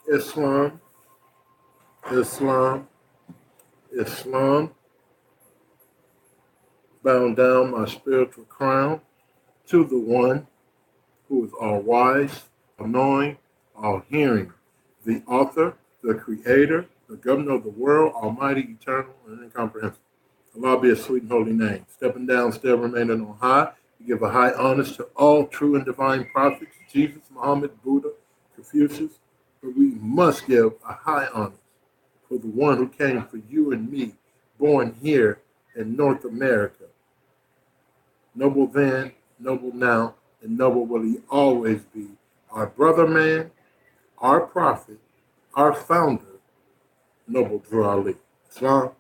Islam, Islam, Islam, bound down my spiritual crown to the one who is all wise, all knowing, all hearing, the author, the creator, the governor of the world, almighty, eternal, and incomprehensible. Allah be a sweet and holy name. Stepping down, still remaining on high. We give a high honors to all true and divine prophets, Jesus, Muhammad, Buddha, Confucius, but we must give a high honor for the one who came for you and me, born here in North America. Noble then, noble now, and noble will he always be. Our brother man, our prophet, our founder, Noble Drew Ali. Islam,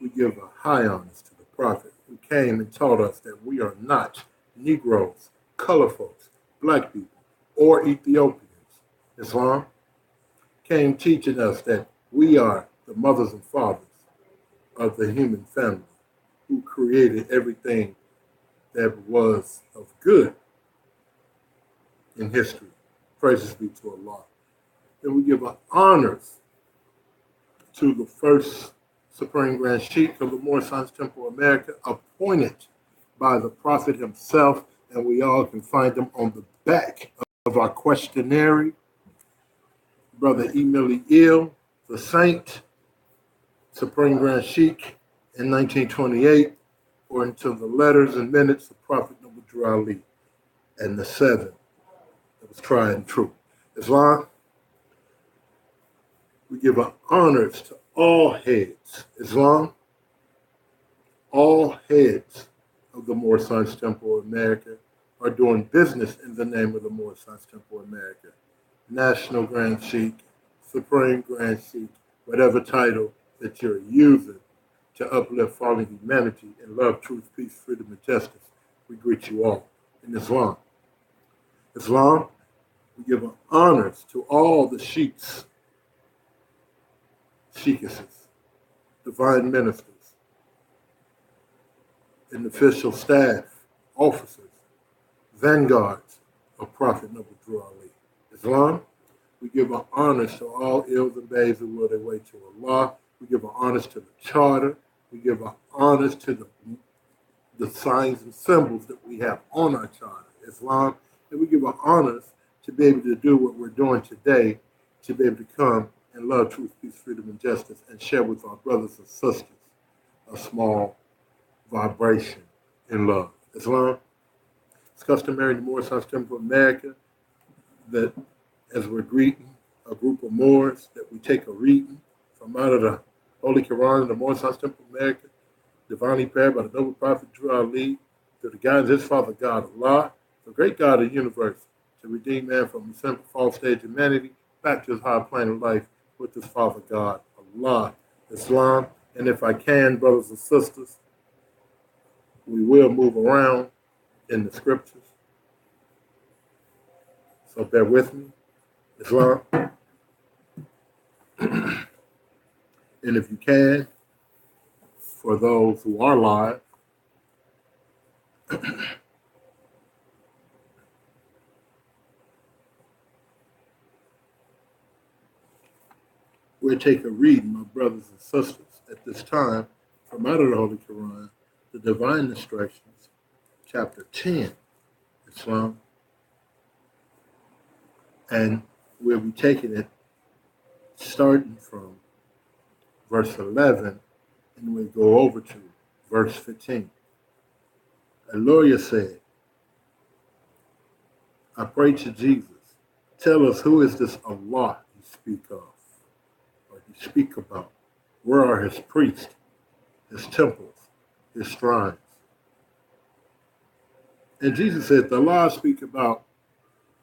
we give a high honors to the prophet who came and taught us that we are not Negroes, color folks, black people, or Ethiopians. Islam came teaching us that we are the mothers and fathers of the human family who created everything that was of good in history. Praises be to Allah. Then we give our honors to the first Supreme Grand Sheikh of the Moorish Temple of America, appointed by the Prophet himself, and we all can find them on the back of our questionnaire. Brother Emily Ill, the Saint, Supreme Grand Sheikh in 1928, according to the letters and minutes of Prophet Noble Drew Ali, and the seven that was tried and true. Islam, we give our honors to all heads. Islam, all heads of the Moorish Science Temple of America are doing business in the name of the Moorish Science Temple of America. National Grand Sheikh, Supreme Grand Sheikh, whatever title that you're using to uplift fallen humanity and love, truth, peace, freedom, and justice, we greet you all in Islam. Islam, we give our honors to all the sheikhs, sheikesses, divine ministers, and official staff, officers, vanguards of Prophet Noble Drew Ali. Islam, we give our honors to all ills and bays who will their way to Allah. We give our honors to the charter. We give our honors to the signs and symbols that we have on our charter, Islam. And we give our honors to be able to do what we're doing today, to be able to come and love, truth, peace, freedom, and justice, and share with our brothers and sisters a small vibration in love. Islam, it's customary in the Moorish Temple of America that as we're greeting a group of Moors, that we take a reading from out of the Holy Quran in the Moorish Temple of America, divinely prepared by the noble Prophet Drew Ali, through the guidance of his Father God, Allah, the great God of the universe, to redeem man from the simple false stage of humanity back to his high plane of life with his Father God, Allah. Islam, and if I can, brothers and sisters, we will move around in the scriptures. So bear with me. Islam. And if you can, for those who are live, we'll take a reading, my brothers and sisters, at this time from out of the Holy Quran, the Divine Instructions, chapter 10, Islam. And we'll be taking it starting from verse 11, and we'll go over to verse 15. A lawyer said, I pray to Jesus, tell us, who is this Allah you speak of, or you speak about? Where are his priests, his temples, his shrines? And Jesus said, the Allah I speak about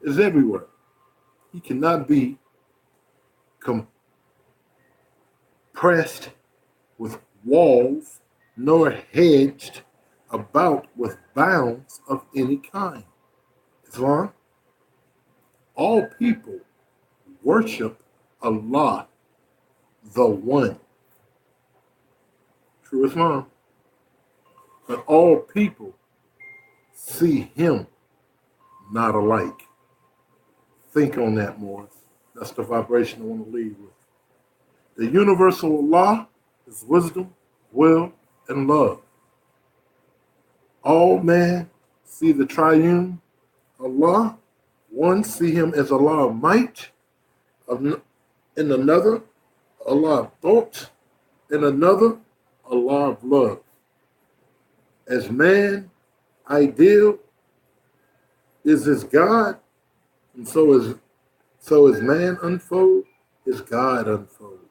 is everywhere. He cannot be compressed with walls, nor hedged about with bounds of any kind. Islam, all people worship Allah, the One. True Islam. But all people see him not alike. Think on that, Morris. That's the vibration I want to leave with. The universal law is wisdom, will, and love. All men see the triune Allah. One see him as Allah of might, in another Allah of thought, in another Allah of love. As man ideal is his God, and so as man unfolds, his God unfolds.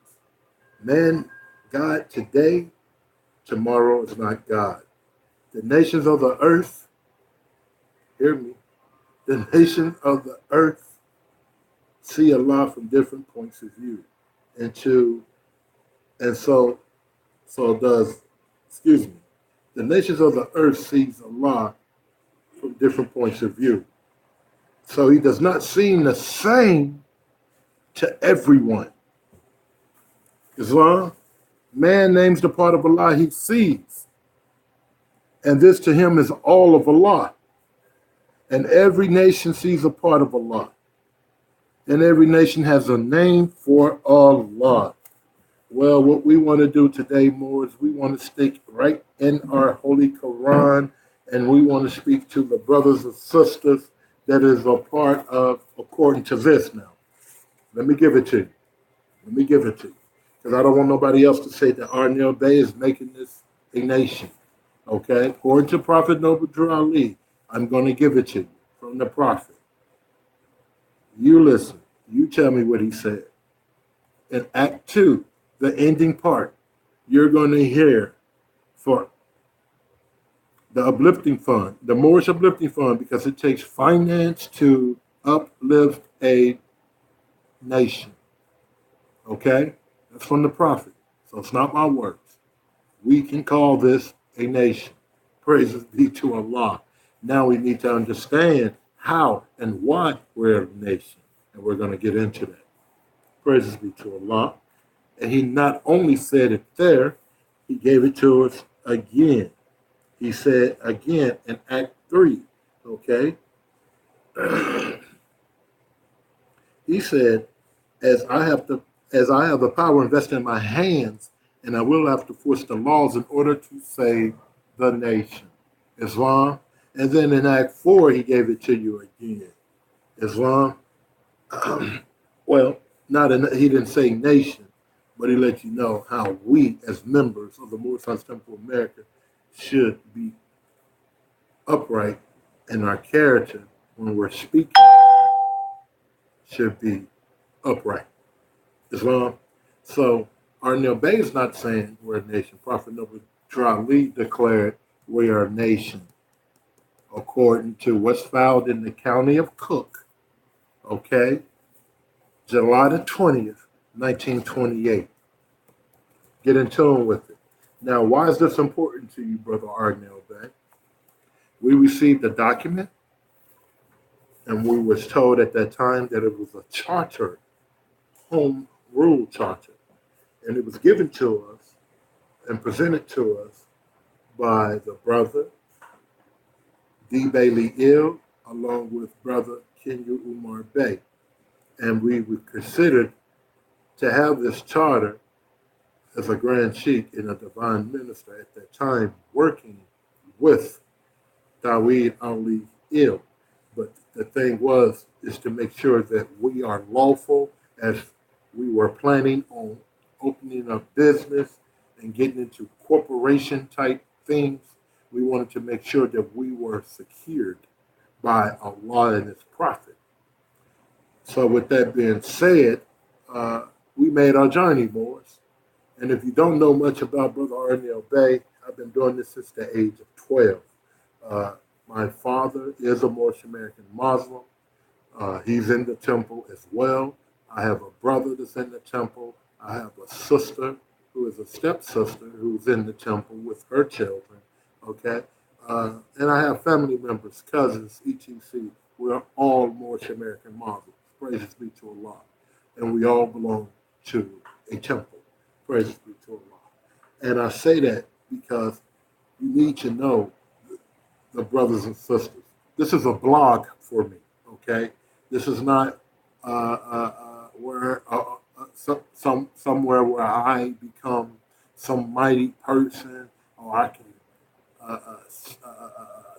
Man, God today, tomorrow is not God. The nations of the earth, hear me, the nations of the earth see Allah from different points of view. And so does, excuse me, the nations of the earth sees Allah from different points of view. So he does not seem the same to everyone. Islam, man names the part of Allah he sees. And this to him is all of Allah. And every nation sees a part of Allah. And every nation has a name for Allah. Well, what we want to do today, more, is we want to stick right in our Holy Quran, and we want to speak to the brothers and sisters that is a part of, according to this now. Let me give it to you. Because I don't want nobody else to say that Arnell Bay is making this a nation. Okay? According to Prophet Noble Drew Ali, I'm going to give it to you from the Prophet. You listen. You tell me what he said. In Act 2, the ending part, you're going to hear for the uplifting fund, the Moorish uplifting fund, because it takes finance to uplift a nation. Okay? That's from the Prophet. So it's not my words. We can call this a nation. Praises be to Allah. Now we need to understand how and why we're a nation. And we're going to get into that. Praises be to Allah. And he not only said it there, he gave it to us again. He said again in Act 3, okay? He said, as I have the power invested in my hands, and I will have to force the laws in order to save the nation. Islam. And then in Act 4, he gave it to you again. Islam. Well, he didn't say nation, but he let you know how we, as members of the Moorish Temple of America, should be upright in our character when we're speaking, should be upright. Islam. So Arnell Bay is not saying we're a nation. Prophet Noble Drew Ali declared we are a nation according to what's found in the county of Cook, okay? July the 20th, 1928. Get in tune with it. Now, why is this important to you, Brother Arnell Bay? We received a document, and we was told at that time that it was a charter, home rule charter. And it was given to us and presented to us by the brother D. Bailey Ill, along with brother Kenya Umar Bey. And we were considered to have this charter as a grand sheikh and a divine minister at that time, working with Daweed Ali Ill. But the thing is to make sure that we are lawful, as we were planning on opening up business and getting into corporation type things. We wanted to make sure that we were secured by Allah and His Prophet. So with that being said, we made our journey, boys. And if you don't know much about Brother Arnell Bay, I've been doing this since the age of 12. My father is a Moorish American Muslim. He's in the temple as well. I have a brother that's in the temple. I have a sister who is a stepsister who's in the temple with her children, okay? And I have family members, cousins, etc. We're all Moorish American Muslims. Praises be to Allah. And we all belong to a temple. Praises be to Allah. And I say that because you need to know the brothers and sisters. This is a blog for me, okay? This is not where somewhere where I become some mighty person, or I can uh, uh,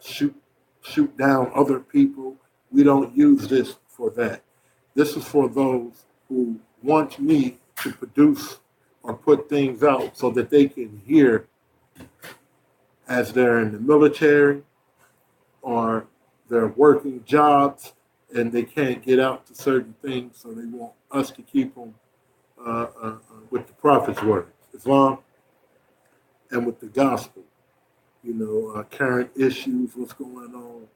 shoot down other people. We don't use this for that. This is for those who want me to produce or put things out so that they can hear as they're in the military or they're working jobs and they can't get out to certain things, so they want us to keep them with the prophet's words, Islam, and with the gospel. Current issues, what's going on,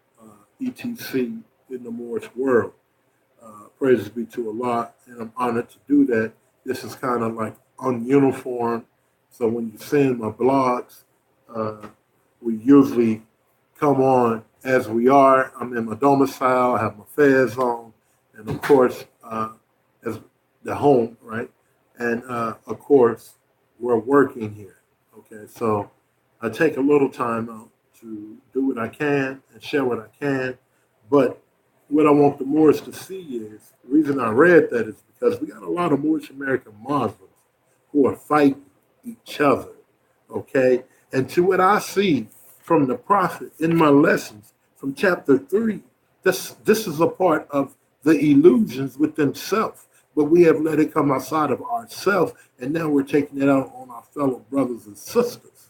etc. in the Moorish world. Praises be to Allah, and I'm honored to do that. This is kind of like ununiform, so when you see my blogs, uh, we usually come on as we are. I'm in my domicile, I have my fez on, and of course, as the home, right? And of course, we're working here. Okay, so I take a little time out to do what I can and share what I can. But what I want the Moors to see is the reason I read that is because we got a lot of Moorish American Muslims who are fighting each other. Okay, and to what I see from the Prophet in my lessons from chapter 3, this is a part of the illusions with themselves. But we have let it come outside of ourselves, and now we're taking it out on our fellow brothers and sisters.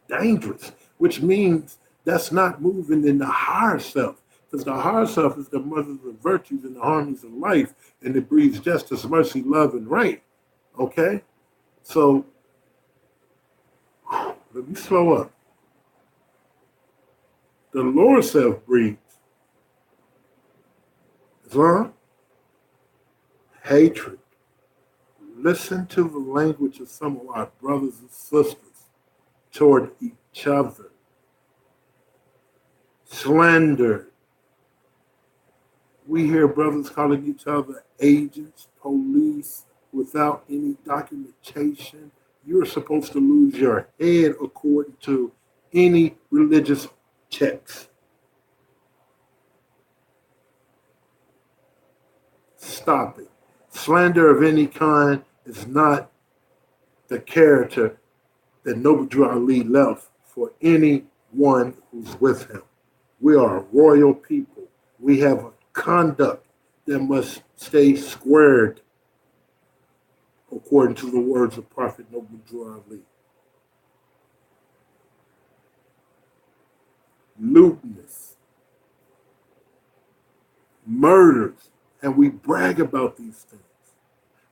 Dangerous, which means that's not moving in the higher self, because the higher self is the mother of virtues and the harmonies of life, and it breeds justice, mercy, love, and right. Okay? So, let me slow up. The lower self breeds Islam, hatred. Listen to the language of some of our brothers and sisters toward each other. Slander. We hear brothers calling each other agents, police, without any documentation. You're supposed to lose your head according to any religious text. Stop it. Slander of any kind is not the character that Noble Drew Ali left for anyone who's with him. We are a royal people. We have a conduct that must stay squared according to the words of Prophet Noble Drew Ali. Lewdness, murders, and we brag about these things.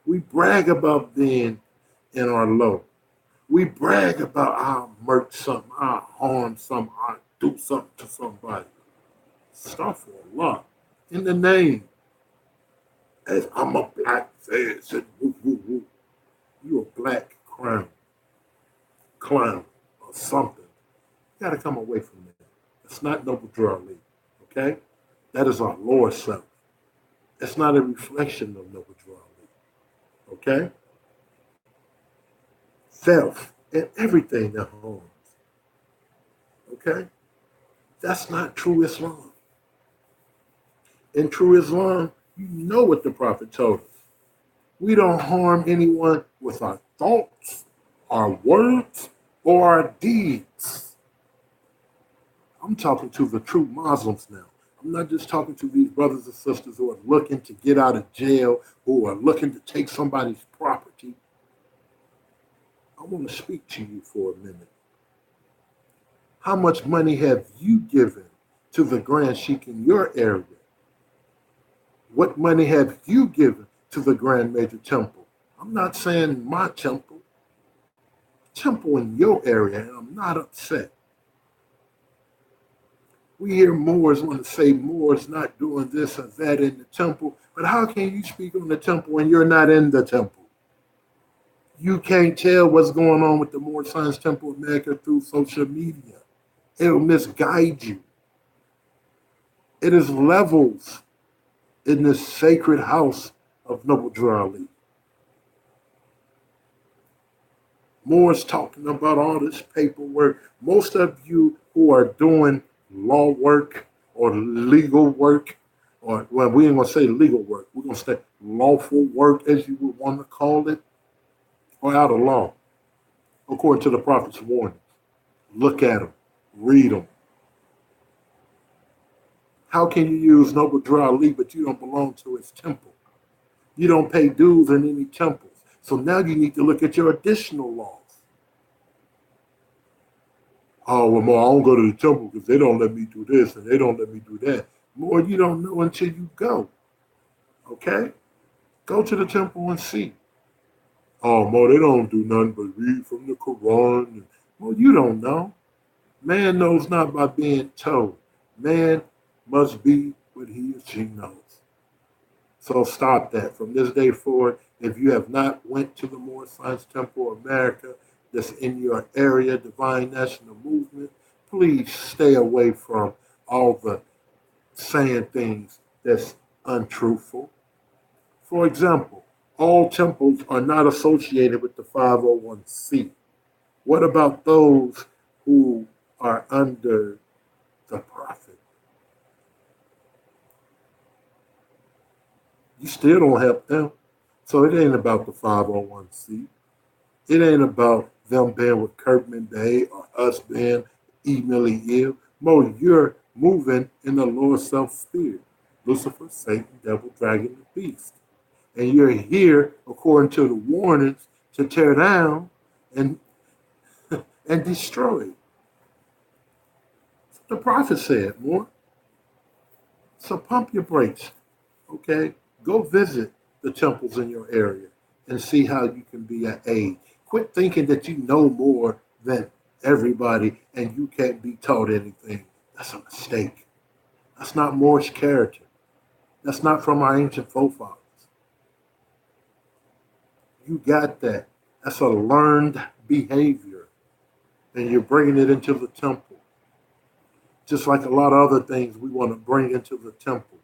We brag about being in our low. We brag about I'll murder something, I'll harm something, I'll do something to somebody. Stuff for Allah. In the name. As I'm a black fez and woo, woo, woo. You a black clown or something. You gotta come away from that. It's not Noble Drew Ali. Okay? That is our lower self. It's not a reflection of Noble Drew Ali. Okay? Self and everything that harms. Okay? That's not true Islam. In true Islam, you know what the Prophet told us. We don't harm anyone with our thoughts, our words, or our deeds. I'm talking to the true Muslims now. I'm not just talking to these brothers and sisters who are looking to get out of jail, who are looking to take somebody's property. I want to speak to you for a minute. How much money have you given to the Grand Sheikh in your area? What money have you given to the Grand Major Temple? I'm not saying my temple. Temple in your area, and I'm not upset. We hear Moors want to say Moors not doing this or that in the temple, but how can you speak on the temple when you're not in the temple? You can't tell what's going on with the Moor Science Temple of Mecca through social media. It'll misguide you. It is levels in this sacred house of Noble Drew Ali. Moors talking about all this paperwork. Most of you who are doing law work or legal work or well, we ain't gonna say legal work. We're gonna say lawful work, as you would want to call it, or out of law, according to the prophet's warnings. Look at them, read them. How can you use noble dry leaf, but you don't belong to his temple? You don't pay dues in any temples. So now you need to look at your additional laws. Oh, well, more, I don't go to the temple because they don't let me do this and they don't let me do that. More, you don't know until you go. Okay? Go to the temple and see. Oh, more, they don't do nothing but read from the Quran. Well, you don't know. Man knows not by being told. Man must be what he or she knows. So stop that. From this day forward, if you have not went to the Moorish Science Temple of America that's in your area, Divine National Movement, please stay away from all the saying things that's untruthful. For example, all temples are not associated with the 501c. What about those who are under the prophet? You still don't help them. So it ain't about the 501c. It ain't about them being with Kirkman Bay or us being emailing ill. Mo, you're moving in the lower self sphere. Lucifer, Satan, devil, dragon, and beast. And you're here, according to the warnings, to tear down and and destroy. The prophet said more. So pump your brakes, okay? Go visit the temples in your area and see how you can be an aid. Quit thinking that you know more than everybody and you can't be taught anything. That's a mistake. That's not Moorish character. That's not from our ancient forefathers. You got that. That's a learned behavior. And you're bringing it into the temple. Just like a lot of other things we want to bring into the temple,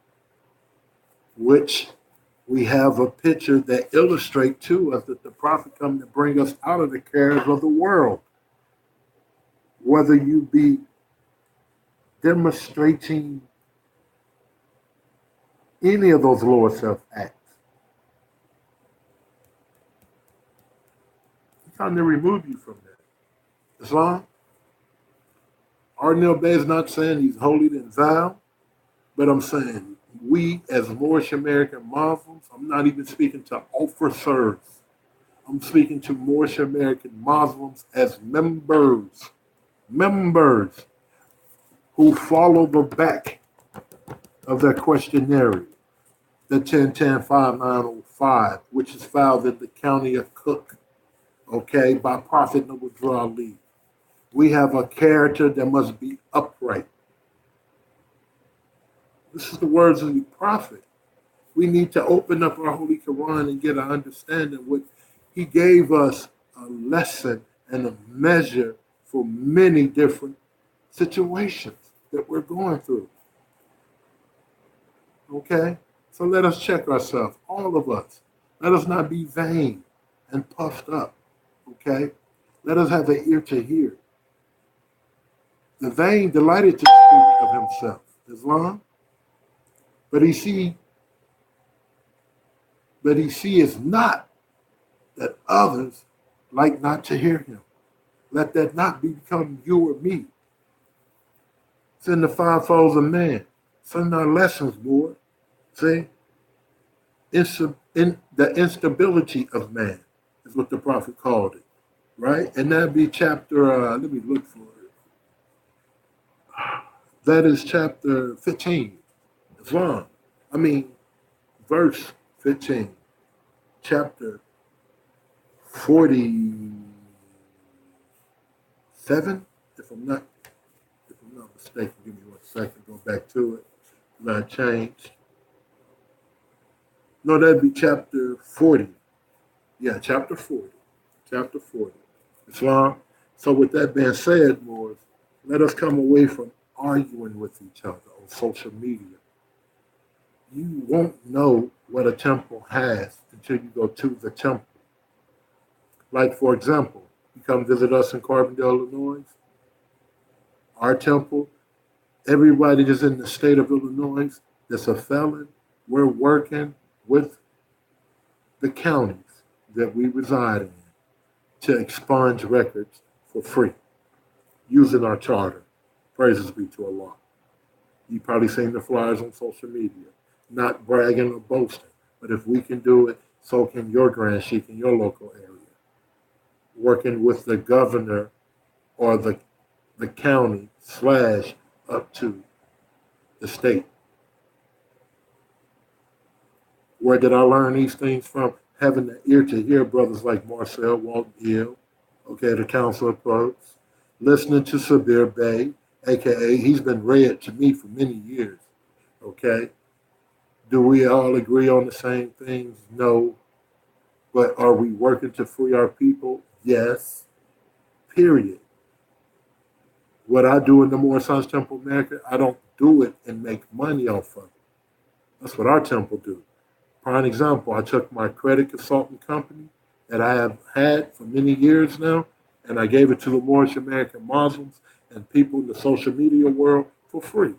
which we have a picture that illustrates to us that the prophet come to bring us out of the cares of the world. Whether you be demonstrating any of those lower self acts, he's trying to remove you from that. Islam, Arnel Bay is not saying he's holier than thou, but I'm saying we as Moorish American Muslims, I'm not even speaking to officers. I'm speaking to Moorish American Muslims as members who follow the back of their questionnaire, the 1010-5905, which is filed in the county of Cook, okay, by Prophet Noble Drew Ali. We have a character that must be upright. This is the words of the prophet. We need to open up our Holy Quran and get an understanding what he gave us a lesson and a measure for many different situations that we're going through. Okay? So let us check ourselves, all of us. Let us not be vain and puffed up. Okay? Let us have an ear to hear. The vain delighted to speak of himself, Islam, but he sees not that others like not to hear him. Let that not become you or me. It's in the five folds of man. Some of our lessons, boy. See? In the instability of man is what the prophet called it. Right? And that'd be chapter, let me look for it. That is chapter 15. Islam. Verse 15. Chapter 47, if I'm not mistaken. Give me 1 second, go back to it. Not changed. No, that'd be chapter 40. Yeah, chapter 40. Chapter 40. Islam. So with that being said, Moors, let us come away from arguing with each other on social media. You won't know what a temple has until you go to the temple. Like, for example, you come visit us in Carbondale, Illinois. Our temple, everybody that's in the state of Illinois that's a felon, we're working with the counties that we reside in to expunge records for free using our charter. Praises be to Allah. You probably seen the flyers on social media. Not bragging or boasting, but if we can do it, so can your Grand Sheik in your local area. Working with the governor or the county / up to the state. Where did I learn these things from? Having the ear to hear brothers like Marcel Walton Gill, okay, the Council of Clerks, listening to Sabir Bey, aka he's been read to me for many years, okay? Do we all agree on the same things? No. But are we working to free our people? Yes. Period. What I do in the Moorish Temple of America, I don't do it and make money off of it. That's what our temple do. Prime example, I took my credit consultant company that I have had for many years now, and I gave it to the Moorish American Muslims and people in the social media world for free.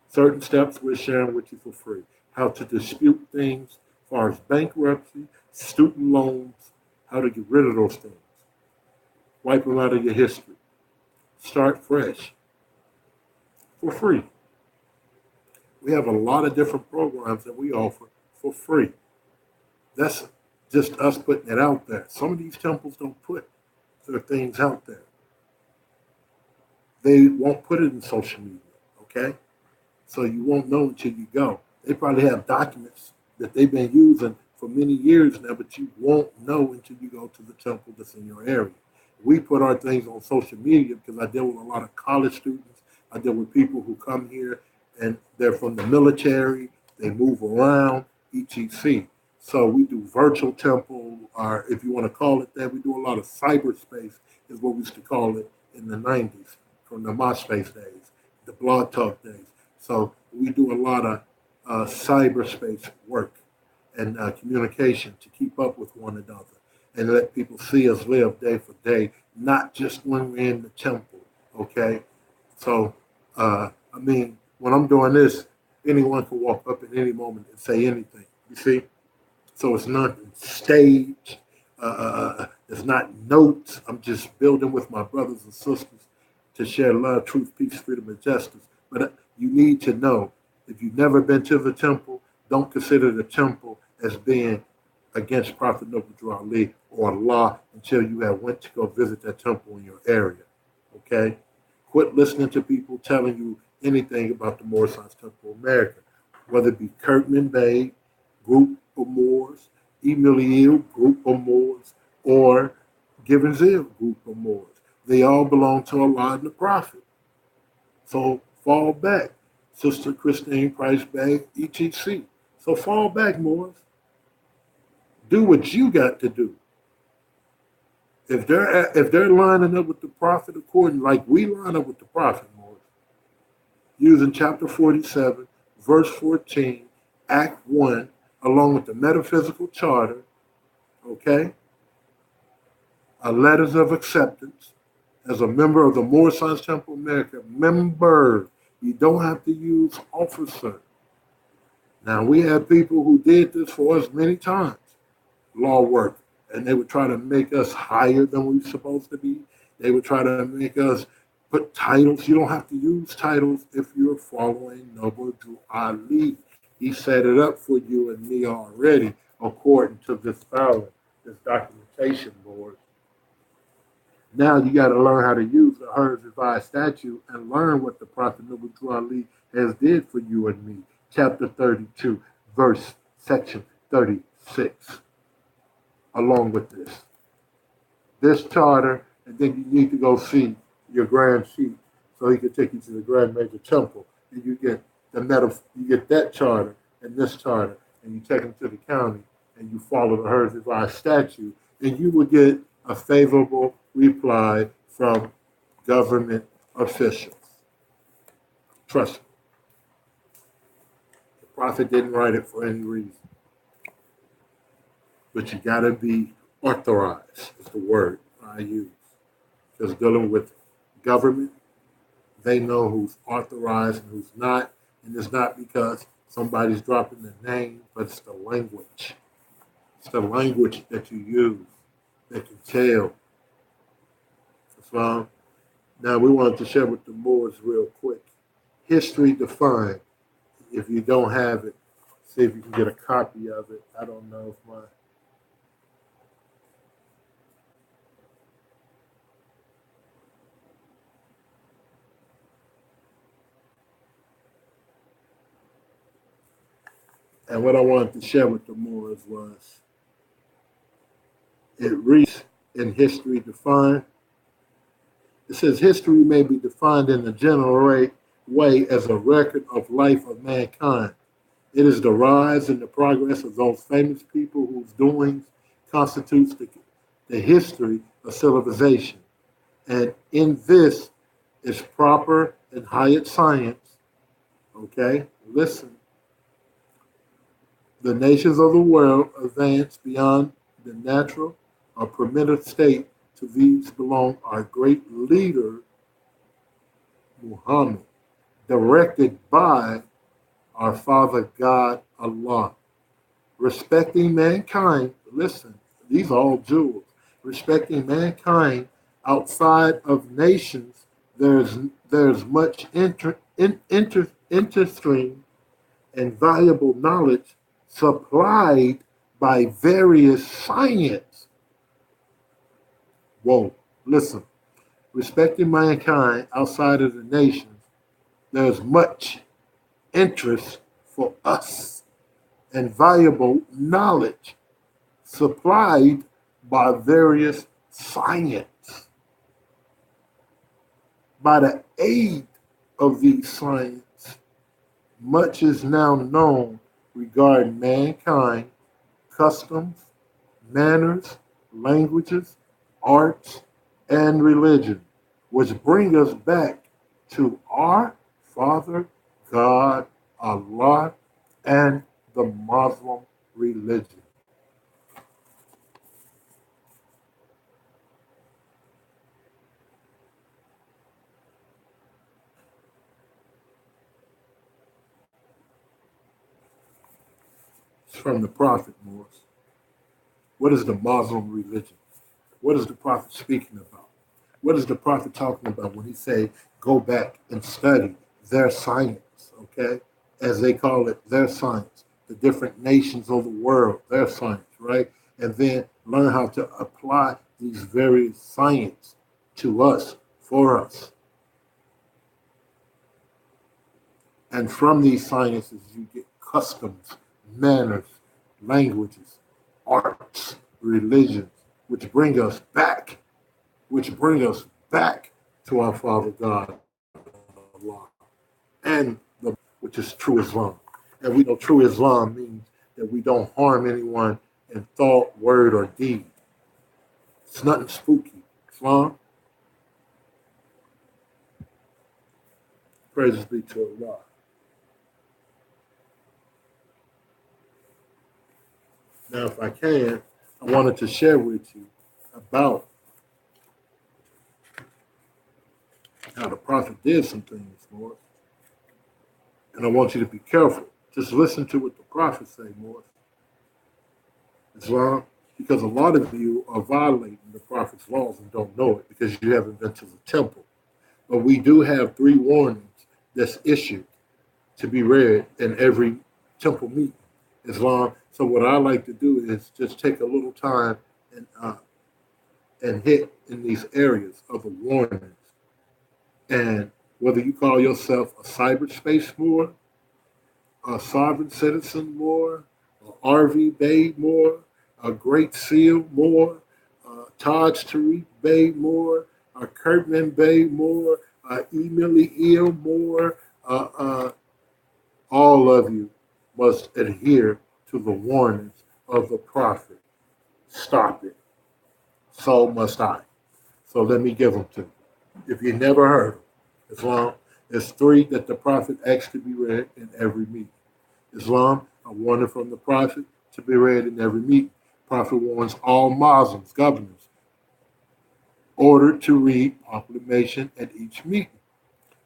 Certain steps we're sharing with you for free. How to dispute things as far as bankruptcy, student loans, how to get rid of those things. Wipe them out of your history. Start fresh for free. We have a lot of different programs that we offer for free. That's just us putting it out there. Some of these temples don't put their things out there. They won't put it in social media, okay? So you won't know until you go. They probably have documents that they've been using for many years now, but you won't know until you go to the temple that's in your area. We put our things on social media because I deal with a lot of college students. I deal with people who come here and they're from the military. They move around, etc. So we do virtual temple, or if you want to call it that, we do a lot of cyberspace, is what we used to call it in the 90s, from the MySpace days, the Blog Talk days. So we do a lot of cyberspace work and communication to keep up with one another and let people see us live day for day, not just when we're in the temple, okay? So, when I'm doing this, anyone can walk up at any moment and say anything, you see? So it's not staged, it's not notes. I'm just building with my brothers and sisters to share love, truth, peace, freedom, and justice. But you need to know, if you've never been to the temple, don't consider the temple as being against Prophet Noble Ali or Allah until you have went to go visit that temple in your area, okay? Quit listening to people telling you anything about the Moorish Temple of America, whether it be Kirkman Bay, Group of Moors, Emilio, Group of Moors, or Gibbons Hill, Group of Moors. They all belong to Allah and the Prophet. So fall back. Sister Christine Price Bay, etc. So fall back, Moors. Do what you got to do. If they're lining up with the Prophet according like we line up with the Prophet, Moors, using chapter 47, verse 14, Act 1, along with the metaphysical charter, okay, letters of acceptance as a member of the Moorish Temple of America. Member, you don't have to use officer. Now, we have people who did this for us many times, law work, and they would try to make us higher than we're supposed to be. They would try to make us put titles. You don't have to use titles if you're following Noble Drew Ali. He set it up for you and me already, according to this filing, this documentation board. Now you got to learn how to use the Hers Revised Statute and learn what the Prophet Noble Drew Ali has did for you and me. Chapter 32, verse section 36. Along with this charter, and then you need to go see your Grand Sheik so he can take you to the Grand Major Temple, and you get you get that charter and this charter, and you take them to the county, and you follow the Hers Revised Statute, and you will get a favorable reply from government officials. Trust me. The Prophet didn't write it for any reason. But you got to be authorized, is the word I use. Because dealing with government, they know who's authorized and who's not. And it's not because somebody's dropping the name, but it's the language. It's the language that you use that can tell. So now we wanted to share with the Moors real quick. History defined. If you don't have it, see if you can get a copy of it. I don't know if my and what I wanted to share with the Moors was it reads in history defined. It says history may be defined in a general way as a record of life of mankind. It is the rise and the progress of those famous people whose doings constitutes the history of civilization. And in this is proper and highest science, okay? Listen, the nations of the world advance beyond the natural or primitive state. To these belong our great leader, Muhammad, directed by our Father God, Allah. Respecting mankind, listen, these are all jewels. Respecting mankind outside of nations, there's much interesting and valuable knowledge supplied by various science. Whoa, listen. Respecting mankind outside of the nations, there's much interest for us and valuable knowledge supplied by various science. By the aid of these science, much is now known regarding mankind, customs, manners, languages, arts, and religion, which bring us back to our Father God, Allah, and the Muslim religion. It's from the Prophet, Morris. What is the Muslim religion? What is the Prophet speaking about? What is the Prophet talking about when he say, go back and study their science, okay? As they call it, their science, the different nations of the world, their science, right? And then learn how to apply these various science to us, for us. And from these sciences, you get customs, manners, languages, arts, religions, which bring us back, to our Father God, Allah, and which is true Islam. And we know true Islam means that we don't harm anyone in thought, word, or deed. It's nothing spooky. Islam, praises be to Allah. Now, if I can, I wanted to share with you about how the Prophet did some things, Lord. And I want you to be careful. Just listen to what the Prophet say, Lord. Islam, because a lot of you are violating the Prophet's laws and don't know it because you haven't been to the temple. But we do have 3 warnings that's issued to be read in every temple meeting, Islam. So what I like to do is just take a little time and hit in these areas of the warnings. And whether you call yourself a cyberspace Moor, a sovereign citizen Moor, a RV Bay Moor, a Great Seal Moor, a Taj Tariq Bay Moor, a Kirkman Bay Moor, a Emily Eel Moor, all of you must adhere to the warnings of the Prophet. Stop it. So must I. So let me give them to you. If you never heard them, Islam, there's 3 that the Prophet asked to be read in every meeting. Islam, a warning from the Prophet to be read in every meeting. Prophet warns all Muslims, governors, ordered to read proclamation at each meeting.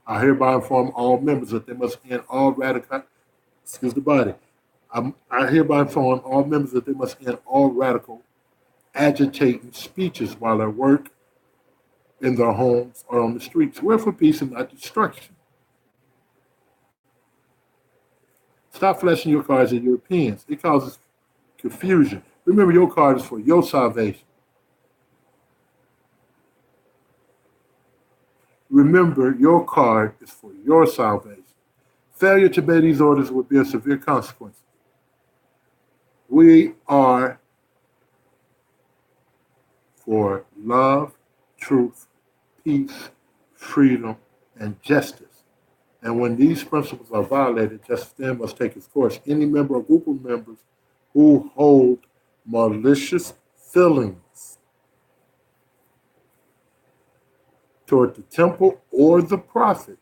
I hereby inform all members that they must end all radical, excuse the body. I hereby inform all members that they must end all radical, agitating speeches while at work, in their homes, or on the streets. We're for peace and not destruction. Stop flashing your cards at Europeans. It causes confusion. Remember, your card is for your salvation. Remember, your card is for your salvation. Failure to obey these orders would be a severe consequence. We are for love, truth, peace, freedom, and justice. And when these principles are violated, justice then must take its course. Any member or group of members who hold malicious feelings toward the temple or the prophet,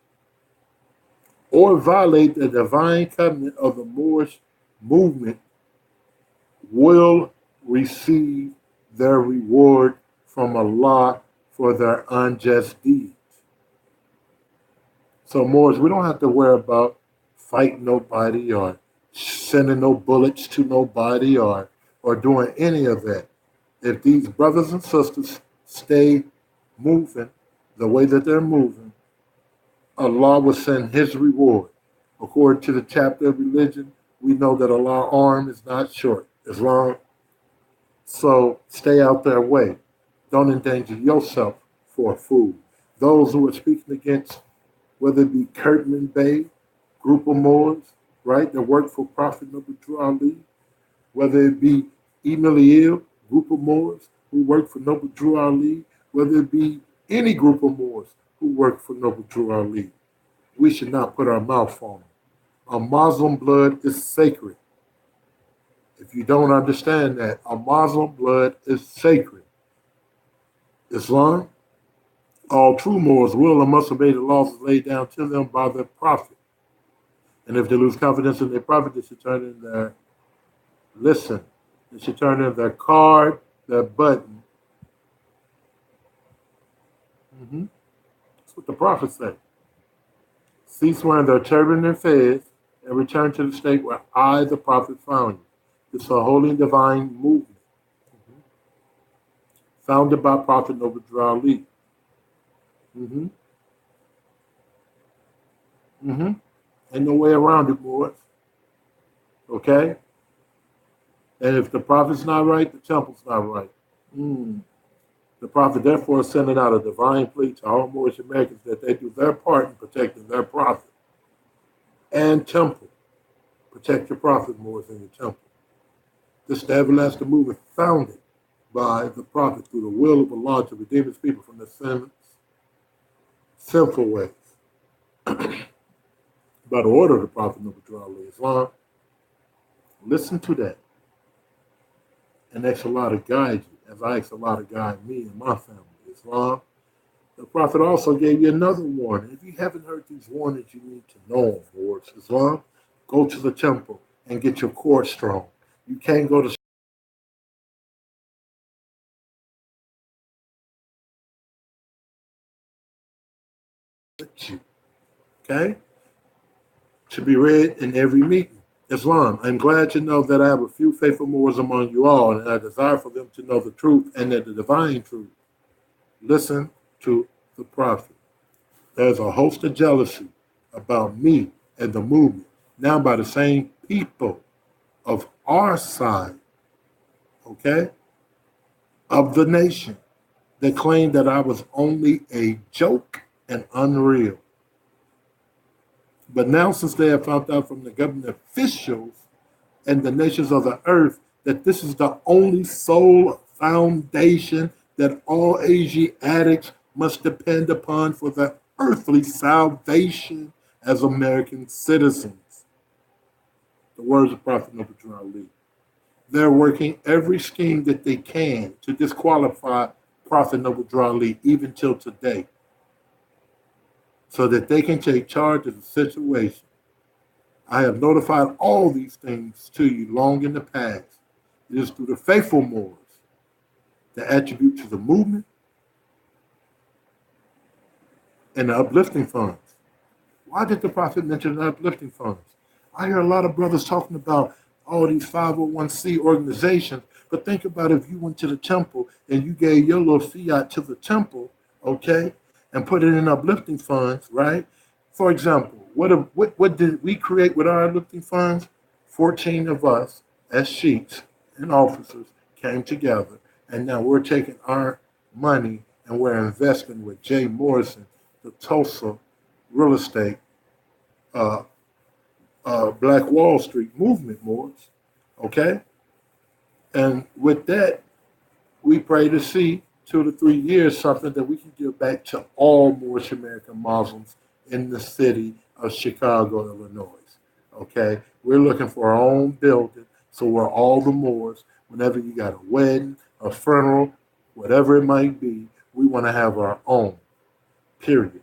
or violate the divine covenant of the Moorish movement, will receive their reward from Allah for their unjust deeds. So, Moors, we don't have to worry about fighting nobody or sending no bullets to nobody or doing any of that. If these brothers and sisters stay moving the way that they're moving, Allah will send his reward. According to the chapter of religion, we know that Allah's arm is not short, as long. So stay out their way. Don't endanger yourself for food. Those who are speaking against, whether it be Kurtman Bey, group of Moors, right, that work for Prophet Noble Ali, whether it be Emil, group of Moors who work for Noble Drew Ali, whether it be any group of Moors who work for Noble Drew Ali, we should not put our mouth on them. A Muslim blood is sacred. If you don't understand that, a Muslim blood is sacred. Islam, all true Moors will and must obey the laws laid down to them by their prophet. And if they lose confidence in their prophet, they should turn in their, listen, they should turn in their card, their button. That's what the prophet said. Cease wearing their turban and fez and return to the state where I, the prophet, found you. It's a holy and divine movement founded by Prophet Noble Drew Ali. Ain't no way around it, boys. Okay? And if the prophet's not right, the temple's not right. The prophet therefore is sending out a divine plea to all Moorish Americans that they do their part in protecting their prophet and temple. Protect your prophet, Moors, in your temple. This is the everlasting movement founded by the prophet through the will of Allah to redeem his people from their sinful ways. By the order of the Prophet Noble Drew Ali Islam. Listen to that. And ask Allah to guide you, as I ask Allah to guide me and my family. Islam. The Prophet also gave you another warning. If you haven't heard these warnings, you need to know them, Lords. Islam, go to the temple and get your core strong. You can't go to you. Okay? To be read in every meeting. Islam, I'm glad to know that I have a few faithful Moors among you all, and I desire for them to know the truth and the divine truth. Listen to the prophet. There's a host of jealousy about me and the movement, now by the same people of our side, okay, of the nation, that claimed that I was only a joke and unreal. But now, since they have found out from the government officials and the nations of the earth that this is the only sole foundation that all Asiatics must depend upon for their earthly salvation as American citizens. The words of Prophet Noble Drew Ali. They're working every scheme that they can to disqualify Prophet Noble Drew Ali, even till today, so that they can take charge of the situation. I have notified all these things to you long in the past. It is through the faithful Moors that attribute to the movement and the uplifting funds Why did the Prophet mention uplifting funds? I hear a lot of brothers talking about all these 501c organizations, but think about if you went to the temple and you gave your little fiat to the temple, okay, and put it in uplifting funds, right? For example, what did we create with our uplifting funds? 14 of us as sheiks and officers came together, and now we're taking our money and we're investing with Jay Morrison, the Tulsa real estate, uh, Black Wall Street movement, Moors, okay? And with that, we pray to see 2 to 3 years something that we can give back to all Moorish American Muslims in the city of Chicago, Illinois. Okay, we're looking for our own building, so we're all the Moors. Whenever you got a wedding, a funeral, whatever it might be, we want to have our own. Period.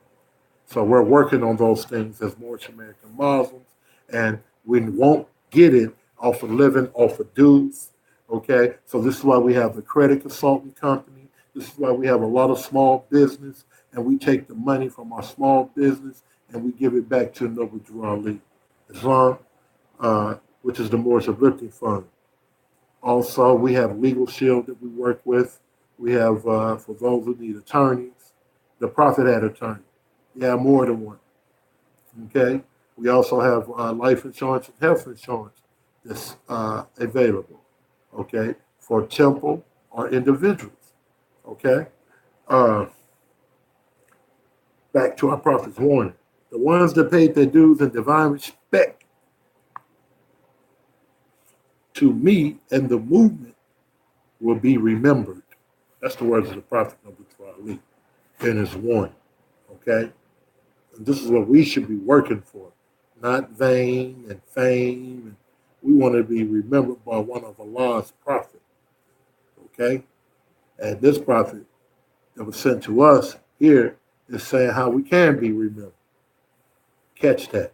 So we're working on those things as Moorish American Muslims, and we won't get it off of living off of dues. Okay, so this is why we have the credit consulting company. This is why we have a lot of small business, and we take the money from our small business and we give it back to Noble Drew Ali Islam, which is the Moorish Uplifting Fund. Also, we have Legal Shield that we work with. We have, for those who need attorneys, the Prophet had attorney. Yeah, more than one. Okay. We also have life insurance and health insurance that's available. Okay, for temple or individuals. Okay. Back to our prophet's warning: the ones that paid their dues in divine respect to me and the movement will be remembered. That's the words of the prophet Noble Drew Ali in his warning. Okay. And this is what we should be working for, not vain and fame. And we want to be remembered by one of Allah's prophets. Okay? And this prophet that was sent to us here is saying how we can be remembered. Catch that.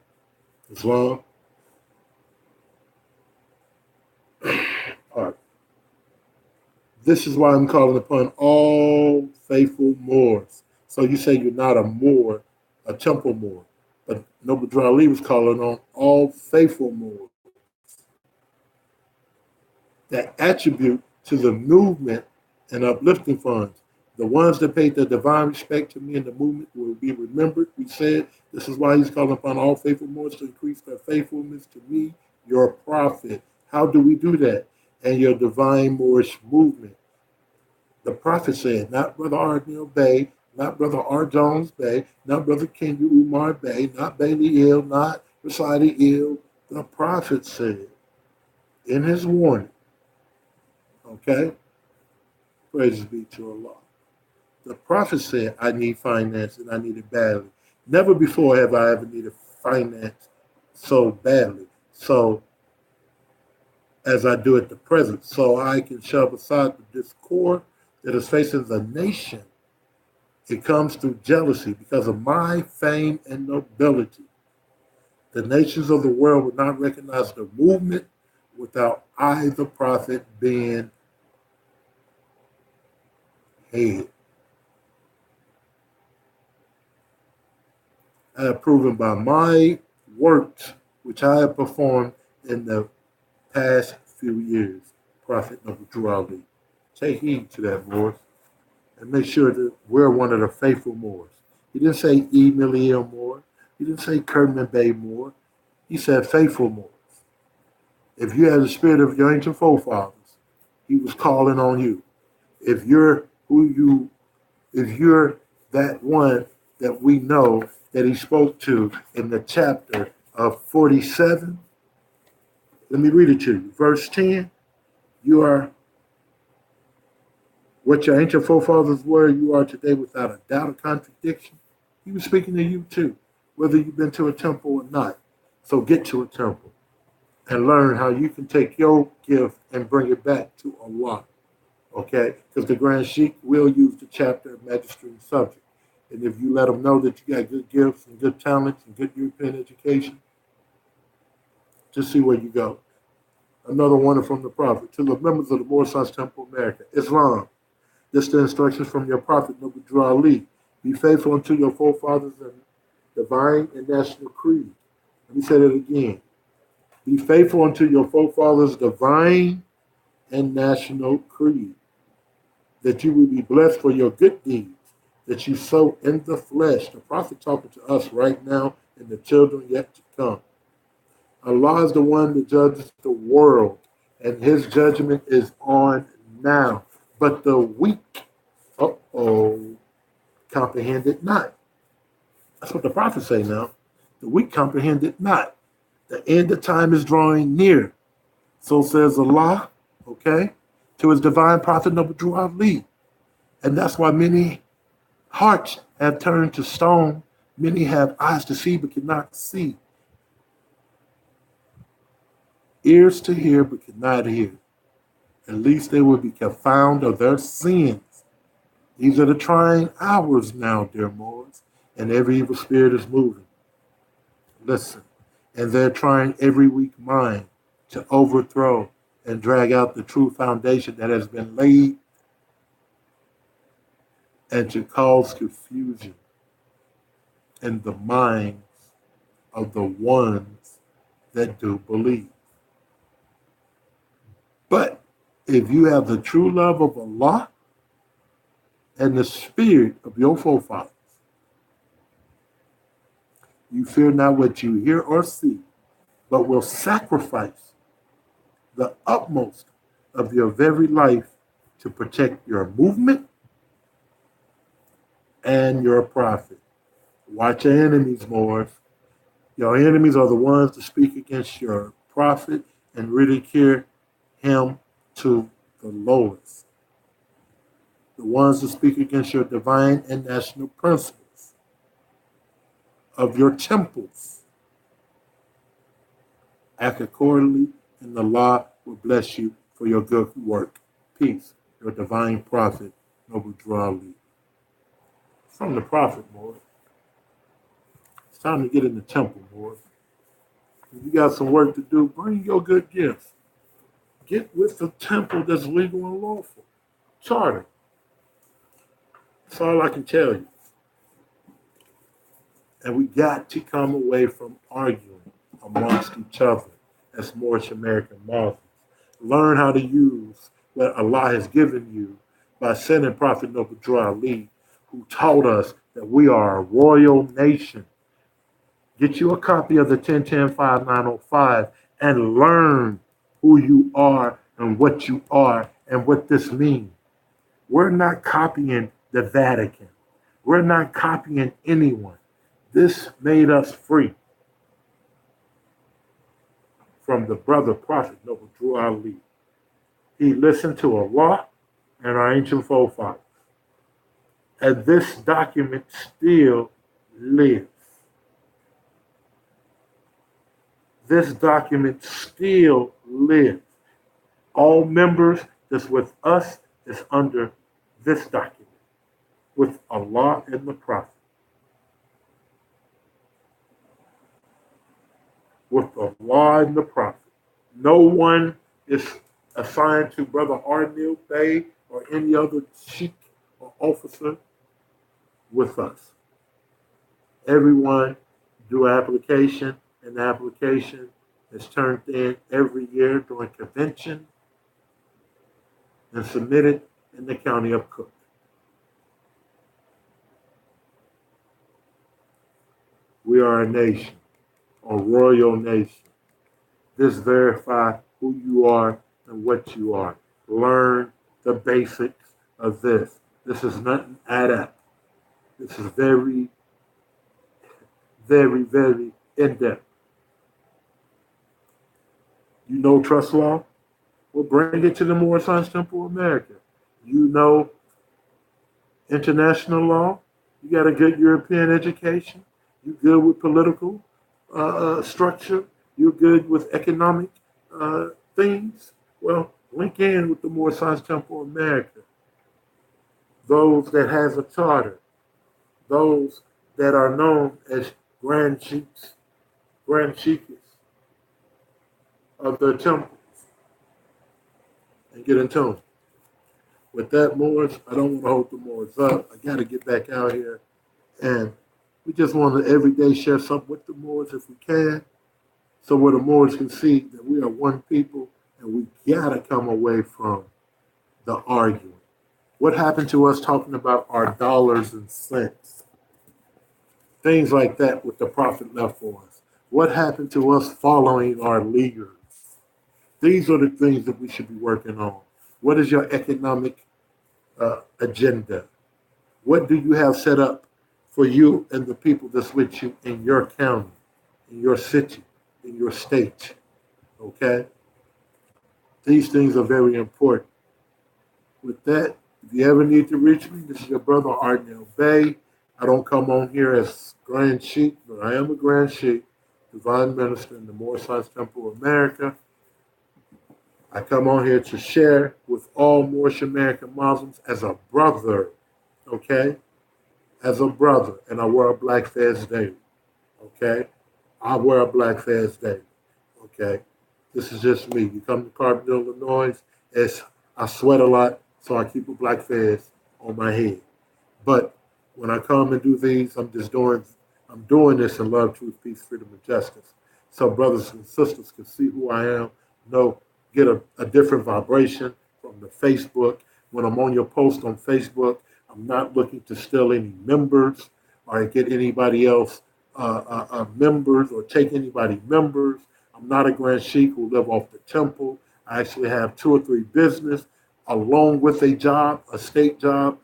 Islam. All right. This is why I'm calling upon all faithful Moors. So you say you're not a Moor, a temple Moor. But Noble Drew Ali was calling on all faithful Moors that attribute to the movement and uplifting funds. The ones that paid their divine respect to me and the movement will be remembered. We said this is why he's calling upon all faithful Moors to increase their faithfulness to me, your prophet. How do we do that? And your divine Moorish movement. The prophet said, not Brother Ardnell Bey, not Brother R. Jones Bey, not Brother Kenya Umar Bey, not Bailey Ill, not Recited Ill. The prophet said in his warning, okay, praises be to Allah. The prophet said, I need finance and I need it badly. Never before have I ever needed finance so badly. So, as I do at the present, so I can shove aside the discord that is facing the nation. It comes through jealousy because of my fame and nobility. The nations of the world would not recognize the movement without I, the prophet, being head. I have proven by my works, which I have performed in the past few years, Prophet Noble Drew Ali. Take heed to that, Moors, and make sure that we're one of the faithful Moors. He didn't say E. Millie L. Moore. He didn't say Kerman Bay Moore. He said faithful Moors. If you have the spirit of your ancient forefathers, he was calling on you. If you're that one that we know that he spoke to in the chapter of 47, let me read it to you. Verse 10, you are what your ancient forefathers were, you are today without a doubt or contradiction. He was speaking to you too, whether you've been to a temple or not. So get to a temple and learn how you can take your gift and bring it back to Allah. Okay? Because the Grand Sheikh will use the chapter of Magistrate and Subject. And if you let them know that you got good gifts and good talents and good European education, just see where you go. Another one from the Prophet. To the members of the Moorish Temple of America, Islam. This is the instructions from your Prophet, Noble Drew Ali. Be faithful unto your forefathers and divine and national creed. Let me say that again. Be faithful unto your forefathers' divine and national creed, that you will be blessed for your good deeds that you sow in the flesh. The prophet talking to us right now and the children yet to come. Allah is the one that judges the world, and his judgment is on now. But the weak, comprehend it not. That's what the prophets say now. The weak comprehend it not. The end of time is drawing near. So says Allah, okay, to his divine prophet Noble Drew Ali. And that's why many hearts have turned to stone. Many have eyes to see but cannot see. Ears to hear but cannot hear. At least they will be confounded of their sins. These are the trying hours now, dear Moors, and every evil spirit is moving. Listen, and they're trying every weak mind to overthrow and drag out the true foundation that has been laid and to cause confusion in the minds of the ones that do believe. But if you have the true love of Allah and the spirit of your forefathers, you fear not what you hear or see, but will sacrifice the utmost of your very life to protect your movement and your profit. Watch your enemies, Moors. Your enemies are the ones that speak against your prophet and ridicule him to the lowest. The ones that speak against your divine and national principles of your temples. Act accordingly, and Allah will bless you for your good work. Peace, your divine prophet, Noble Drew Ali. From the prophet, Lord. It's time to get in the temple, Lord. If you got some work to do, bring your good gifts. Get with the temple that's legal and lawful. Charter. That's all I can tell you. And we got to come away from arguing amongst each other as Moorish American Muslims. Learn how to use what Allah has given you by sending Prophet Noble Drew Ali, who taught us that we are a royal nation. Get you a copy of the 1010-5905 and learn who you are and what you are and what this means. We're not copying the Vatican. We're not copying anyone. This made us free from the brother prophet Noble Drew Ali. He listened to Allah and our ancient forefathers. And this document still lives. This document still lives. All members that's with us is under this document with Allah and the Prophet. With Allah and the Prophet. No one is assigned to Brother Arnil Bey or any other sheikh or officer with us. Everyone do application, and the application is turned in every year during convention and submitted in the county of Cook. We are a nation, a royal nation. This verifies who you are and what you are. Learn the basics of this. This is nothing add-up. This is very, very, very in-depth. You know trust law? Well, bring it to the Moorish Science Temple of America. You know international law? You got a good European education? You good with political structure? You're good with economic things? Well, link in with the Moorish Science Temple of America. Those that has a charter. Those that are known as Grand Sheikhs, Grand Sheikhs of their temples. And get in tune. With that, Moors, I don't want to hold the Moors up. I got to get back out here and We just want to every day share something with the Moors if we can, so where the Moors can see that we are one people and we gotta come away from the arguing. What happened to us talking about our dollars and cents? Things like that what the Prophet left for us. What happened to us following our leaders? These are the things that we should be working on. What is your economic agenda? What do you have set up for you and the people that's with you in your county, in your city, in your state? Okay? These things are very important. With that, if you ever need to reach me, this is your brother Arnell Bay. I don't come on here as Grand Sheik, but I am a Grand Sheik, divine minister in the Moorish Temple of America. I come on here to share with all Moorish American Muslims as a brother, okay? As a brother, and I wear a black fez daily, okay? I wear a black fez daily, okay? This is just me. You come to Carbondale, Illinois, I sweat a lot, so I keep a black fez on my head. But when I come and do these, I'm doing this in love, truth, peace, freedom, and justice. So brothers and sisters can see who I am, get a different vibration from the Facebook. When I'm on your post on Facebook, I'm not looking to steal any members or get anybody else members or take anybody members. I'm not a Grand Sheik who live off the temple. I actually have 2 or 3 business along with a job, a state job.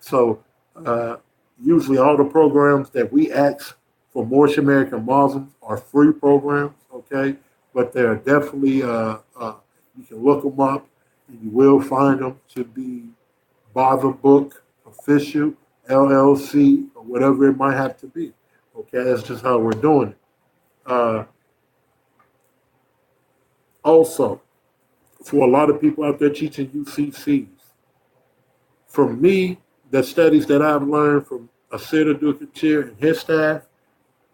So usually all the programs that we ask for Moorish American Muslims are free programs, okay? But they're definitely, you can look them up and you will find them to be Bother Book, Official, LLC, or whatever it might have to be. Okay, that's just how we're doing it. Also, for a lot of people out there teaching UCCs, from me, the studies that I've learned from Asir Dukachir and his staff,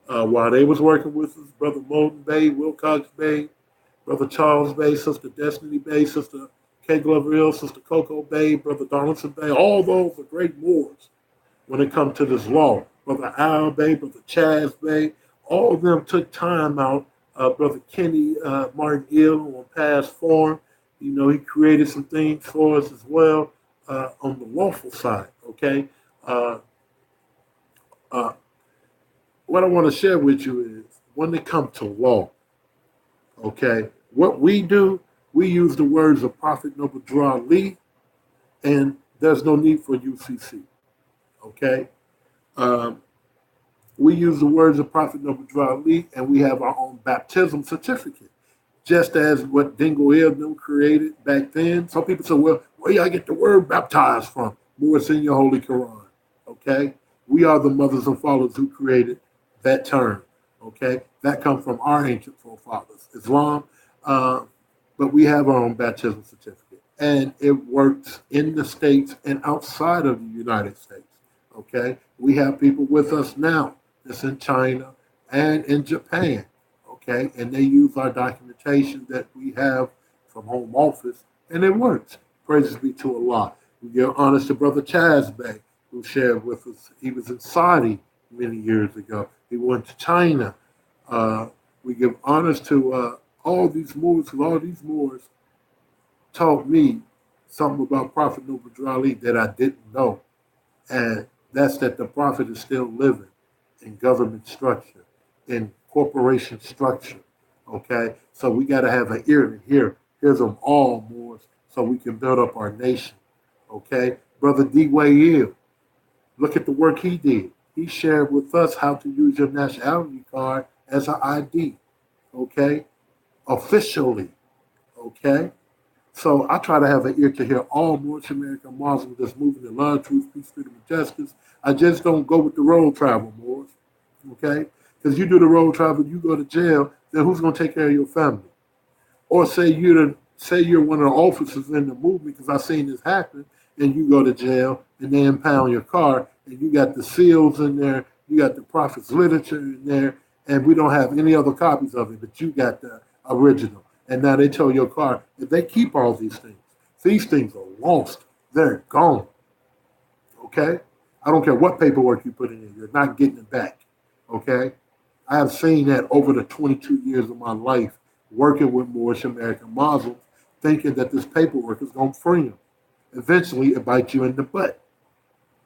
while they was working with us, Brother Molden Bay, Wilcox Bay, Brother Charles Bay, Sister Destiny Bay, Sister Kay Glover Hill, Sister Coco Bay, Brother Donaldson Bay, all those are great Moors when it comes to this law. Brother Al Bay, Brother Chaz Bay, all of them took time out. Brother Kenny Martin Hill on past form, he created some things for us as well on the lawful side, okay? What I want to share with you is when it comes to law, okay, what we do, we use the words of Prophet Noble Drew Ali, and there's no need for UCC, okay? We use the words of Prophet Noble Drew Ali, and we have our own baptism certificate, just as what Dingo Ibn created back then. Some people say, well, where y'all get the word baptized from? More, it's in your Holy Quran, okay? We are the mothers and fathers who created that term, okay? That comes from our ancient forefathers, Islam, but we have our own baptism certificate, and it works in the States and outside of the United States, okay? We have people with us now that's in China and in Japan, okay? And they use our documentation that we have from home office, and it works. Praises be to Allah. We give honors to Brother Chaz Bay, who shared with us. He was in Saudi many years ago. He went to China. We give honors to all these Moors, because all these Moors taught me something about Prophet Noble Drew Ali that I didn't know. And that's that the Prophet is still living in government structure, in corporation structure, okay? So we got to have an ear to hear them all, Moors, so we can build up our nation, okay? Brother D-Way Hill, look at the work he did. He shared with us how to use your nationality card as an ID, okay? Officially, okay? So I try to have an ear to hear all Moorish American Muslims that's moving in love, truth, peace, freedom, and justice. I just don't go with the road travel, Moors, okay? Because you do the road travel, you go to jail, then who's going to take care of your family? Or say you're one of the officers in the movement, because I've seen this happen, and you go to jail, and they impound your car, and you got the seals in there, you got the Prophet's literature in there, and we don't have any other copies of it, but you got the original. And now they tow your car. If they keep all these things are lost. They're gone. Okay? I don't care what paperwork you put in, you're not getting it back. Okay? I have seen that over the 22 years of my life working with Moorish American Muslims, thinking that this paperwork is going to free them. Eventually, it bites you in the butt.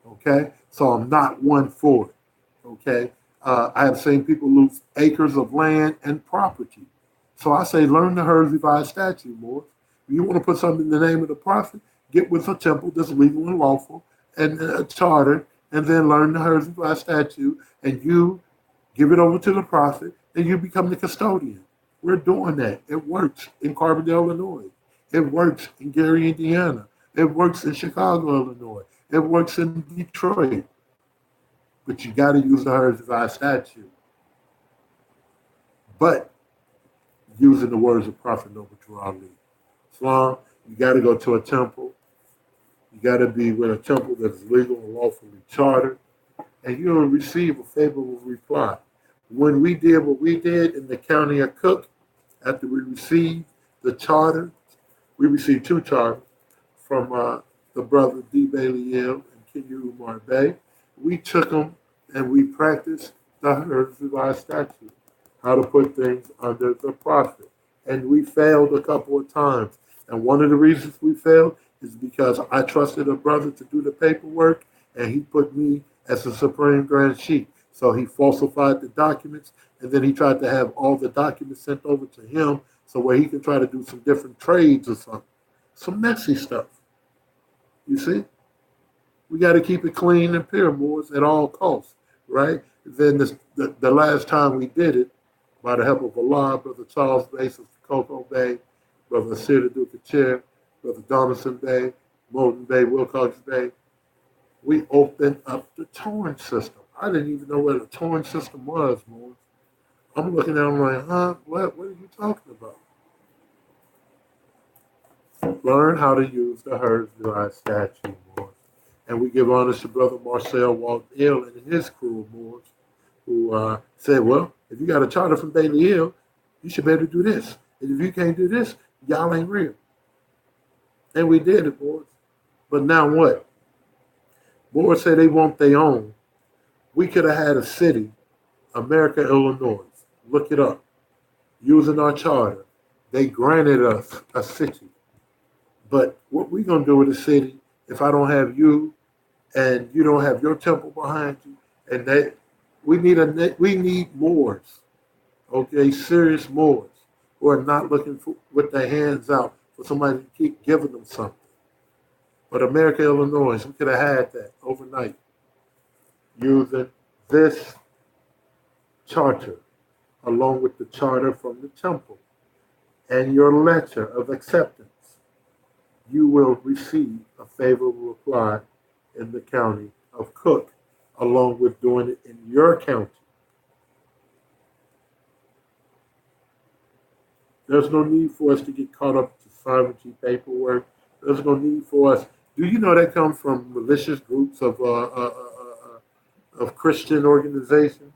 Okay? So I'm not one for it. Okay? I have seen people lose acres of land and property. So I say, learn the Herbs Revised Statute more. If you want to put something in the name of the prophet, get with a temple that's legal and lawful and a charter, and then learn the Herbs Revised Statute, and you give it over to the prophet, and you become the custodian. We're doing that. It works in Carbondale, Illinois. It works in Gary, Indiana. It works in Chicago, Illinois. It works in Detroit. But you got to use the Herbs Revised Statute. But using the words of Prophet Noble Drew Ali. Islam, you got to go to a temple. You got to be with a temple that is legal and lawfully chartered, and you'll receive a favorable reply. When we did what we did in the county of Cook, after we received the charter, we received 2 charters from the brother D. Bailey and Kenya Umar Bay. We took them and we practiced the Herbs Revised Statute, how to put things under the prophet. And we failed a couple of times. And one of the reasons we failed is because I trusted a brother to do the paperwork, and he put me as the Supreme Grand Chief. So he falsified the documents, and then he tried to have all the documents sent over to him so where he can try to do some different trades or something. Some messy stuff. You see? We got to keep it clean and pure, Moors, at all costs, right? Then the last time we did it, by the help of Allah, Brother Charles Bay, Sister Coco Bay, Brother Asir the Duke of Chair, Brother Donaldson Bay, Molden Bay, Wilcox Bay, we opened up the towing system. I didn't even know what a towing system was, Moors. I'm looking at them like, huh? What are you talking about? Learn how to use the Herbs Revised Statute, Moors. And we give honor to Brother Marcel Walt-Ill and his crew, Moors, who said, well, if you got a charter from Bailey Hill, you should be able to do this. And if you can't do this, y'all ain't real. And we did it, boys. But now what? Boys say they want their own. We could have had a city, America, Illinois. Look it up. Using our charter, they granted us a city. But what we going to do with a city if I don't have you and you don't have your temple behind you? And we need Moors, okay, serious Moors who are not looking for, with their hands out for somebody to keep giving them something. But America, Illinois, we could have had that overnight using this charter along with the charter from the temple and your letter of acceptance. You will receive a favorable reply in the county of Cook, along with doing it in your county. There's no need for us to get caught up to sovereignty paperwork. There's no need for us. Do you know that comes from malicious groups of Christian organizations,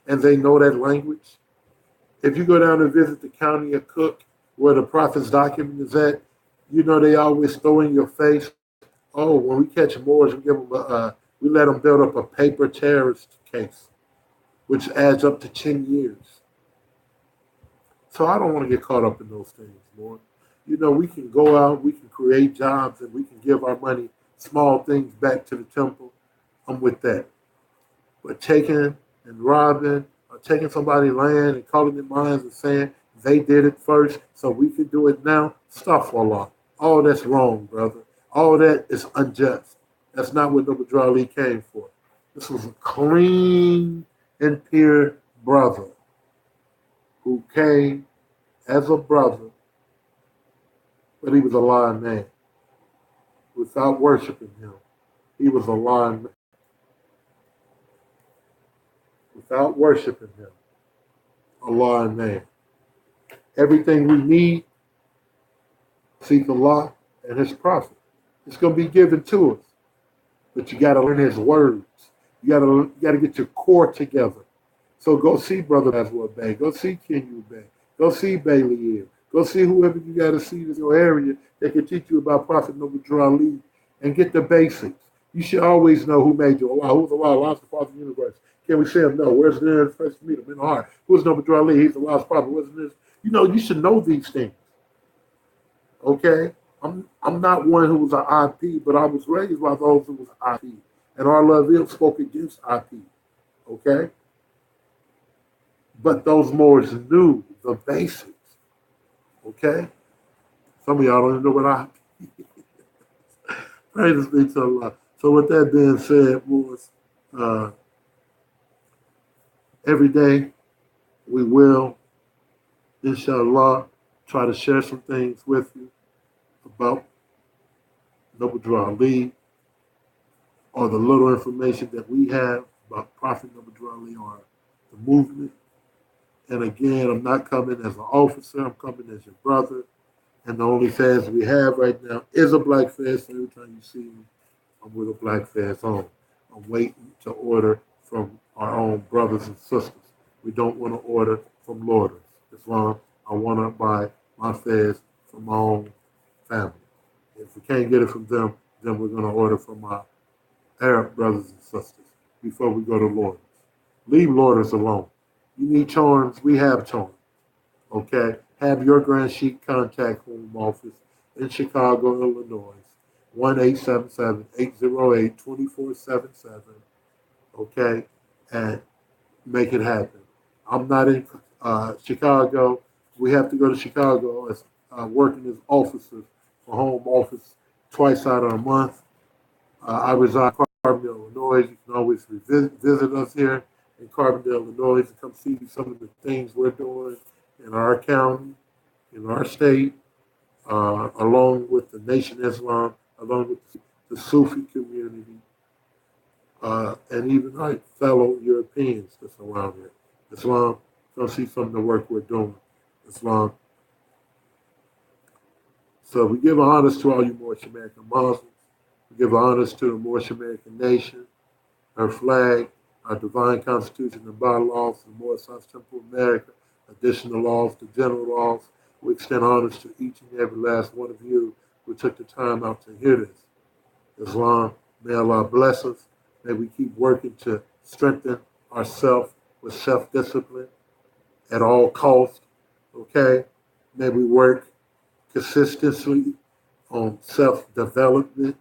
and they know that language? If you go down and visit the county of Cook, where the prophet's document is at, you know they always throw in your face, oh, when we catch Moors, we let them build up a paper terrorist case, which adds up to 10 years. So I don't want to get caught up in those things, Lord. You know, we can go out, we can create jobs, and we can give our money, small things back to the temple. I'm with that. But taking and robbing, or taking somebody's land and calling it mine and saying they did it first, so we can do it now, astaghfirullah. All that's wrong, brother. All that is unjust. That's not what Noble Drew Ali came for. This was a clean and pure brother who came as a brother, but he was a lying man. Without worshiping him, he was a lying man. Without worshiping him, a lying man. Everything we need, seek Allah and his prophet. It's going to be given to us. But you got to learn his words. You got to get your core together. So go see Brother Aswad Bay. Go see Kenyu Bay. Go see Bailey Hill. Go see whoever you got to see in your area that can teach you about Prophet Noble Drew Ali and get the basics. You should always know who made you. Allah, who's Allah? Allah's the Father of the universe. Can we say him? No. Where's the nearest place to meet him? In the heart. Who's Noble Ali? He's Allah's prophet. What's this? You know, you should know these things. Okay? I'm not one who was an IP, but I was raised by those who was IP. And our love spoke against IP. Okay? But those Moors knew the basics. Okay? Some of y'all don't even know what IP is. Praise be to Allah. So with that being said, Moors, every day we will, inshallah, try to share some things with you about Noble Ali, or the little information that we have about Prophet Noble Ali or the movement. And again, I'm not coming as an officer, I'm coming as your brother. And the only fez we have right now is a black fez. So every time you see me, I'm with a black fez on. I'm waiting to order from our own brothers and sisters. We don't want to order from Lorders. Islam, I want to buy my fez from my own family. If we can't get it from them, then we're going to order from our Arab brothers and sisters before we go to Lorders. Leave Lorders alone. You need charms, we have charms. Okay? Have your Grand Sheik contact home office in Chicago, Illinois, 1-877-808-2477. Okay? And make it happen. I'm not in Chicago. We have to go to Chicago as working as officers for home office twice out of a month. I reside in Carbondale, Illinois. You can always visit us here in Carbondale, Illinois, to come see some of the things we're doing in our county, in our state, along with the Nation Islam, along with the Sufi community, and even our fellow Europeans that's around here. Islam, come see some of the work we're doing. Islam. So we give honors to all you Moorish American Muslims. We give honors to the Moorish American nation, our flag, our divine constitution and bylaws, the Moorish Temple of America, additional laws, the general laws. We extend honors to each and every last one of you who took the time out to hear this. Islam, may Allah bless us. May we keep working to strengthen ourselves with self-discipline at all costs. Okay? May we work consistently on self-development,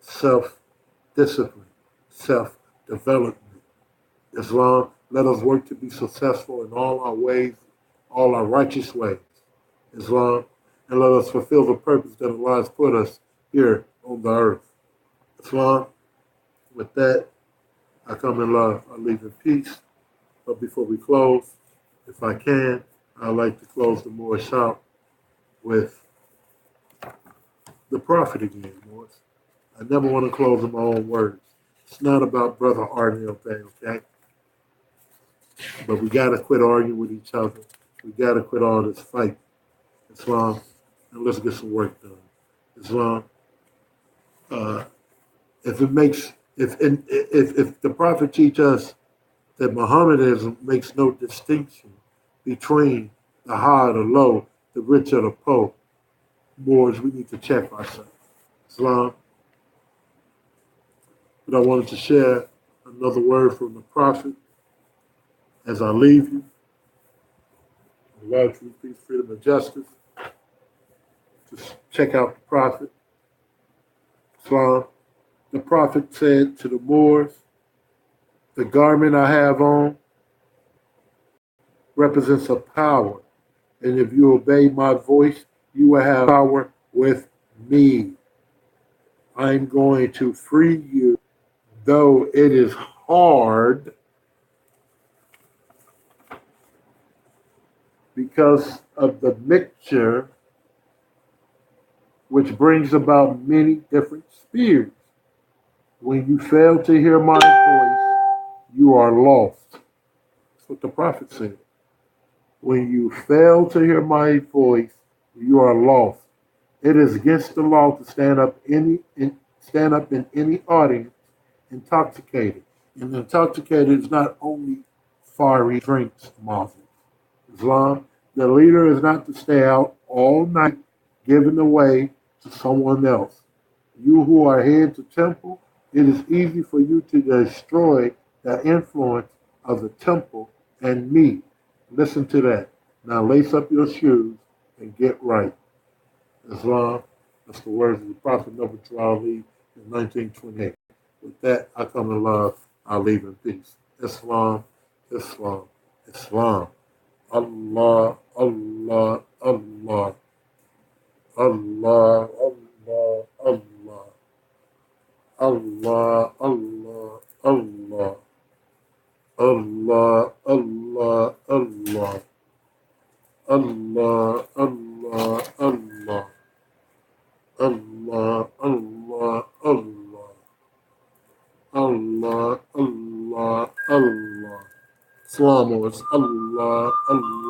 self-discipline, self-development. Islam, let us work to be successful in all our ways, all our righteous ways. Islam, and let us fulfill the purpose that Allah has put us here on the earth. Islam, with that, I come in love. I leave in peace. But before we close, if I can, I'd like to close the Moorish out with the Prophet again, Morris. I never want to close in my own words. It's not about Brother Arnell thing, okay? But we got to quit arguing with each other. We got to quit all this fight. Islam, and let's get some work done. Islam, if the Prophet teach us that Mohammedanism makes no distinction between the high or the low, the rich or the poor, Moors, we need to check ourselves. Islam. But I wanted to share another word from the Prophet as I leave you. Love, truth, peace, freedom, and justice. Just check out the Prophet. Islam. The Prophet said to the Moors, the garment I have on represents a power. And if you obey my voice, you will have power with me. I'm going to free you, though it is hard, because of the mixture which brings about many different spirits. When you fail to hear my voice, you are lost. That's what the Prophet said. When you fail to hear my voice, you are lost. It is against the law to stand up in any audience intoxicated. And intoxicated is not only fiery drinks, Muslims. Islam, the leader is not to stay out all night giving away to someone else. You who are head to temple, It is easy for you to destroy the influence of the temple and me. Listen to that. Now lace up your shoes and get right. Islam, that's the words of the Prophet Noble Ali in 1928. With that, I come in love. I leave in peace. Islam, Islam, Islam. Allah, Allah, Allah. Allah, Allah, Allah. Allah, Allah, Allah. Allah, Allah, Allah. Allah, Allah, Allah. Allah, Allah, Allah. Allah, Allah, Allah. Islam is Allah, Allah.